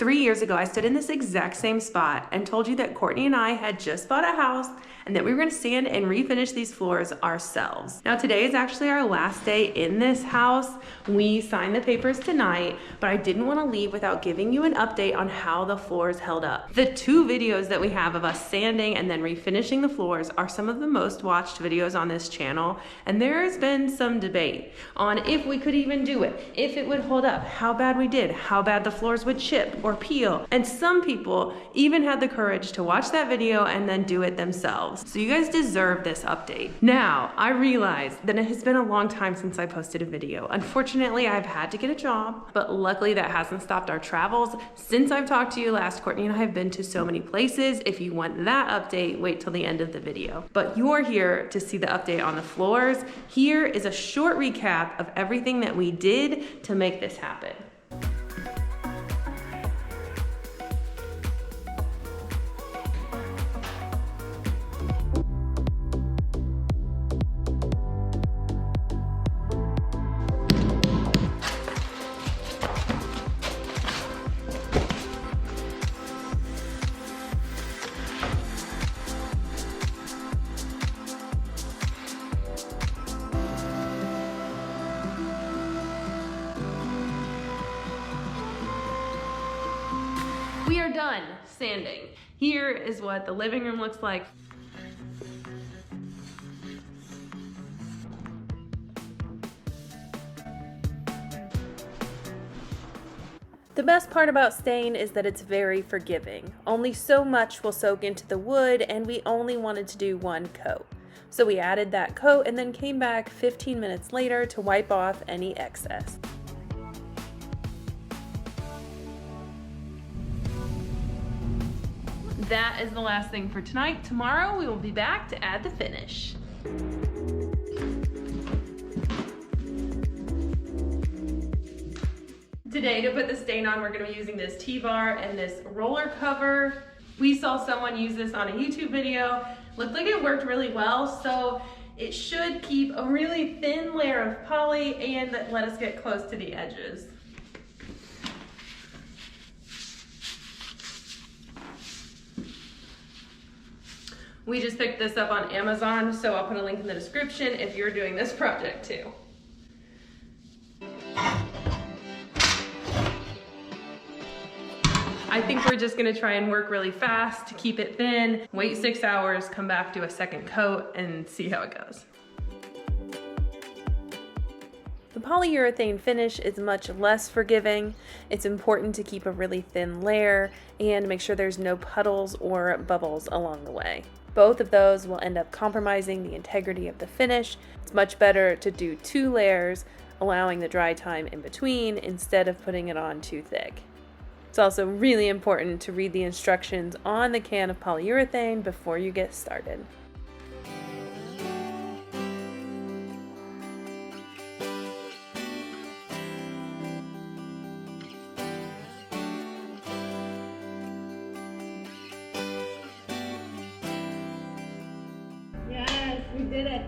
3 years ago, I stood in this exact same spot and told you that Courtney and I had just bought a house and that we were going to sand and refinish these floors ourselves. Now, today is actually our last day in this house. We signed the papers tonight, but I didn't want to leave without giving you an update on how the floors held up. The 2 videos that we have of us sanding and then refinishing the floors are some of the most watched videos on this channel, and there has been some debate on if we could even do it, if it would hold up, how bad we did, how bad the floors would chip or peel, and some people even had the courage to watch that video and then do it themselves. So you guys deserve this update. Now, I realize that it has been a long time since I posted a video. Unfortunately, I've had to get a job, but luckily that hasn't stopped our travels. Since I've talked to you last, Courtney and I have been to so many places. If you want that update, wait till the end of the video. But you're here to see the update on the floors. Here is a short recap of everything that we did to make this happen. We are done sanding. Here is what the living room looks like. The best part about stain is that it's very forgiving. Only so much will soak into the wood, and we only wanted to do 1 coat. So we added that coat and then came back 15 minutes later to wipe off any excess. That is the last thing for tonight. Tomorrow we will be back to add the finish. Today, to put the stain on, we're going to be using this T-bar and this roller cover. We saw someone use this on a YouTube video. Looked like it worked really well, so it should keep a really thin layer of poly and let us get close to the edges. We just picked this up on Amazon, so I'll put a link in the description if you're doing this project too. I think we're just gonna try and work really fast to keep it thin, wait 6 hours, come back, do a second coat, and see how it goes. The polyurethane finish is much less forgiving. It's important to keep a really thin layer and make sure there's no puddles or bubbles along the way. Both of those will end up compromising the integrity of the finish. It's much better to do 2 layers, allowing the dry time in between instead of putting it on too thick. It's also really important to read the instructions on the can of polyurethane before you get started. Yes, we did it.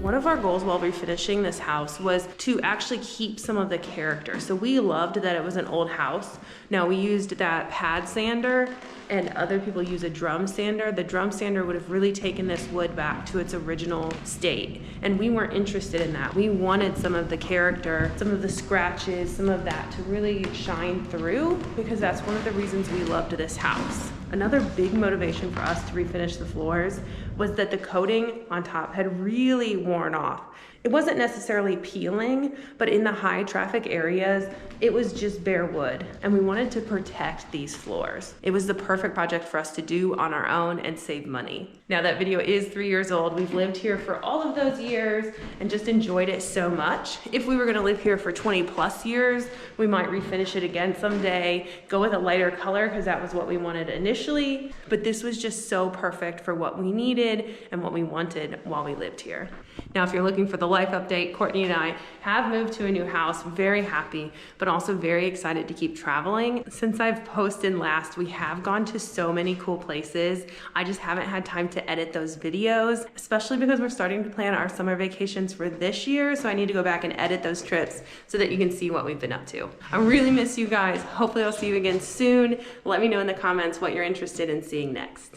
One of our goals while refinishing this house was to actually keep some of the character. So we loved that it was an old house. Now we used that pad sander and other people use a drum sander. The drum sander would have really taken this wood back to its original state. And we weren't interested in that. We wanted some of the character, some of the scratches, some of that to really shine through, because that's one of the reasons we loved this house. Another big motivation for us to refinish the floors was that the coating on top had really worn off. It wasn't necessarily peeling, but in the high traffic areas, it was just bare wood, and we wanted to protect these floors. It was the perfect project for us to do on our own and save money. Now that video is 3 years old. We've lived here for all of those years and just enjoyed it so much. If we were gonna live here for 20 plus years, we might refinish it again someday, go with a lighter color because that was what we wanted initially, but this was just so perfect for what we needed and what we wanted while we lived here. Now, if you're looking for the life update, Courtney and I have moved to a new house, very happy, but also very excited to keep traveling. Since I've posted last, we have gone to so many cool places. I just haven't had time to edit those videos, especially because we're starting to plan our summer vacations for this year. So I need to go back and edit those trips so that you can see what we've been up to. I really miss you guys. Hopefully I'll see you again soon. Let me know in the comments what you're interested in seeing next.